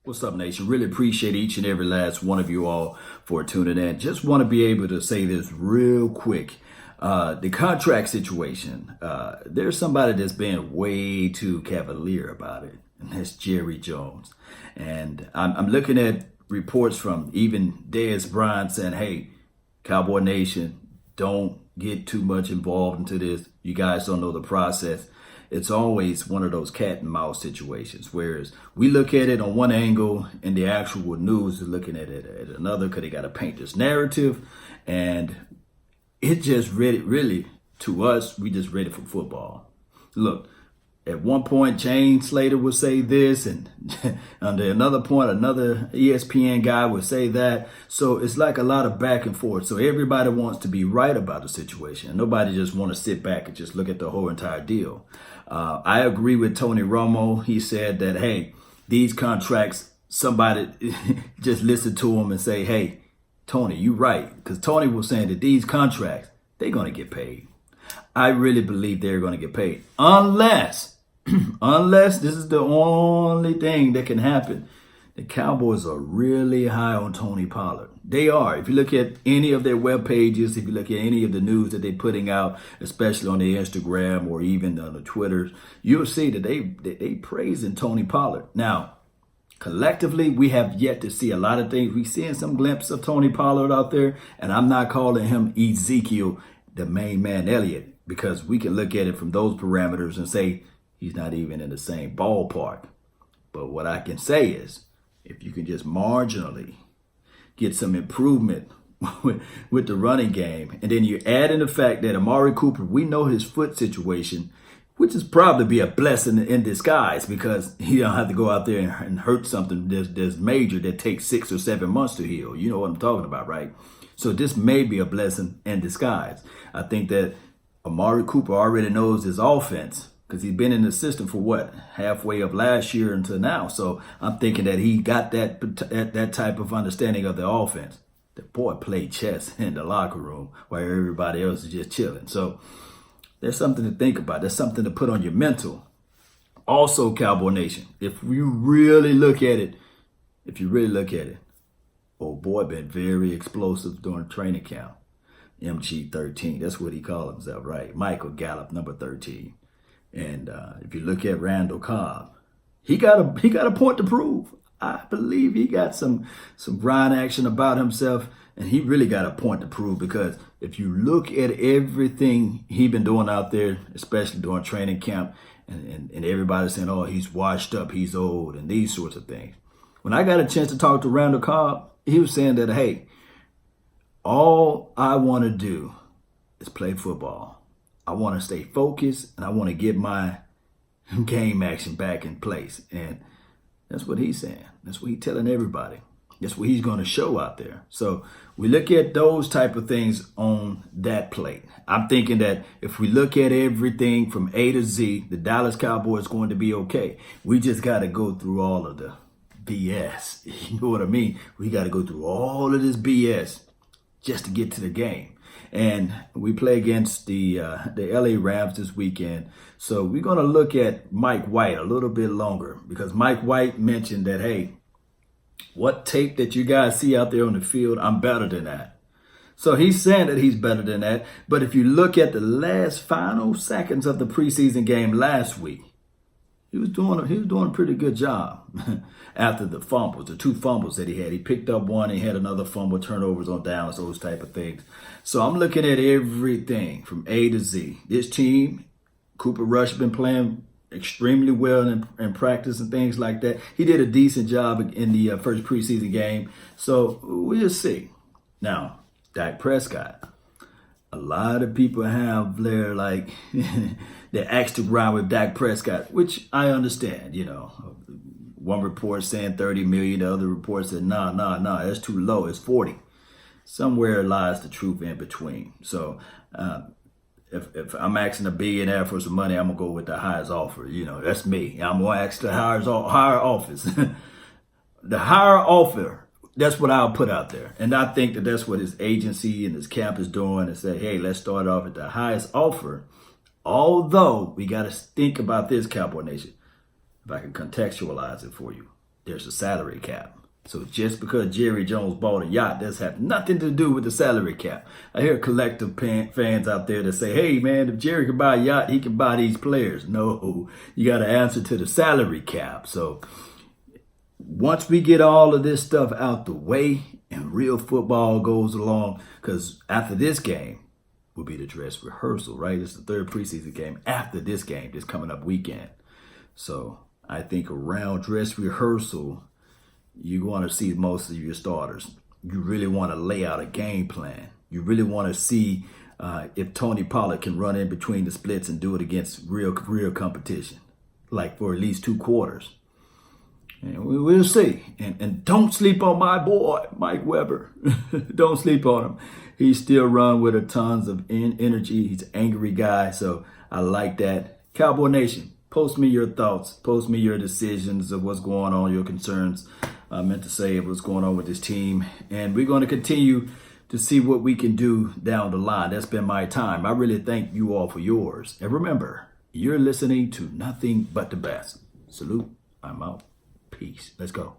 What's up, Nation? Really appreciate each and every last one of you all for tuning in. Just want to be able to say this real quick. The contract situation, there's somebody that's been way too cavalier about it, and that's Jerry Jones. And I'm looking at reports from even Dez Bryant saying, hey, Cowboy Nation, don't get too much involved into this. You guys don't know the process. It's always one of those cat and mouse situations, whereas we look at it on one angle and the actual news is looking at it at another because they got to paint this narrative. And it just really, to us, we just ready for football. Look, at one point, Jane Slater would say this, and under another point, another ESPN guy would say that. So it's like a lot of back and forth. So everybody wants to be right about the situation, and nobody just want to sit back and just look at the whole entire deal. I agree with Tony Romo. He said that, hey, these contracts, somebody just listen to him and say, hey, Tony, you right. Because Tony was saying that these contracts, they're going to get paid. I really believe they're going to get paid. Unless this is the only thing that can happen. The Cowboys are really high on Tony Pollard. They are. If you look at any of their web pages, if you look at any of the news that they're putting out, especially on their Instagram or even on the Twitter, you'll see that they praising Tony Pollard. Now, collectively, we have yet to see a lot of things. We're seeing some glimpse of Tony Pollard out there, and I'm not calling him Ezekiel, the main man Elliott, because we can look at it from those parameters and say he's not even in the same ballpark. But what I can say is, if you can just marginally get some improvement with the running game, and then you add in the fact that Amari Cooper, we know his foot situation, which is probably be a blessing in disguise because he don't have to go out there and hurt something that's major that takes 6 or 7 months to heal. You know what I'm talking about, right? So this may be a blessing in disguise. I think that Amari Cooper already knows his offense because he's been in the system for what, halfway of last year until now. So I'm thinking that he got that type of understanding of the offense. The boy played chess in the locker room while everybody else is just chilling. So there's something to think about. There's something to put on your mental. Also, Cowboy Nation, if you really look at it, old boy been very explosive during training camp. MG13, that's what he called himself, right? Michael Gallup, number 13. And if you look at Randall Cobb, he got a point to prove. I believe he got some grind action about himself, and he really got a point to prove because if you look at everything he been doing out there, especially during training camp, and everybody's saying, oh, he's washed up, he's old, and these sorts of things. When I got a chance to talk to Randall Cobb, he was saying that, hey, all I want to do is play football. I want to stay focused, and I want to get my game action back in place. And that's what he's saying. That's what he's telling everybody. That's what he's going to show out there. So we look at those type of things on that plate. I'm thinking that if we look at everything from A to Z, the Dallas Cowboys going to be okay. We just got to go through all of the BS. You know what I mean? We got to go through all of this BS just to get to the game. And we play against the LA Rams this weekend. So we're going to look at Mike White a little bit longer because Mike White mentioned that, hey, what tape that you guys see out there on the field, I'm better than that. So he's saying that he's better than that. But if you look at the last final seconds of the preseason game last week, he was doing a pretty good job after the fumbles, the 2 fumbles that he had. He picked up one, he had another fumble, turnovers on downs, those type of things. So I'm looking at everything from A to Z. This team, Cooper Rush been playing extremely well in practice and things like that. He did a decent job in the first preseason game. So we'll see. Now, Dak Prescott. A lot of people have their their axe to grind with Dak Prescott, which I understand. You know, one report saying 30 million, the other report said nah, that's too low. It's 40. Somewhere lies the truth in between. So if I'm asking a billionaire for some money, I'm gonna go with the highest offer. You know, that's me. I'm gonna ask the higher office, the higher offer. That's what I'll put out there. And I think that that's what his agency and his camp is doing and say, hey, let's start off at the highest offer. Although we got to think about this, Cowboy Nation, if I can contextualize it for you. there's a salary cap. So just because Jerry Jones bought a yacht, does have nothing to do with the salary cap. I hear collective fans out there that say, hey, man, if Jerry can buy a yacht, he can buy these players. No, you got to answer to the salary cap. So once we get all of this stuff out the way and real football goes along, because after this game will be the dress rehearsal, right? It's the third preseason game after this game, this coming up weekend. So I think around dress rehearsal, you want to see most of your starters. You really want to lay out a game plan. You really want to see if Tony Pollard can run in between the splits and do it against real competition, like for at least 2 quarters. And we'll see. And don't sleep on my boy, Mike Weber. Don't sleep on him. He's still run with a tons of energy. He's an angry guy, so I like that. Cowboy Nation, post me your thoughts. Post me your decisions of what's going on, your concerns. I meant to say what's going on with this team. And we're going to continue to see what we can do down the line. That's been my time. I really thank you all for yours. And remember, you're listening to nothing but the best. Salute. I'm out. Peace. Let's go.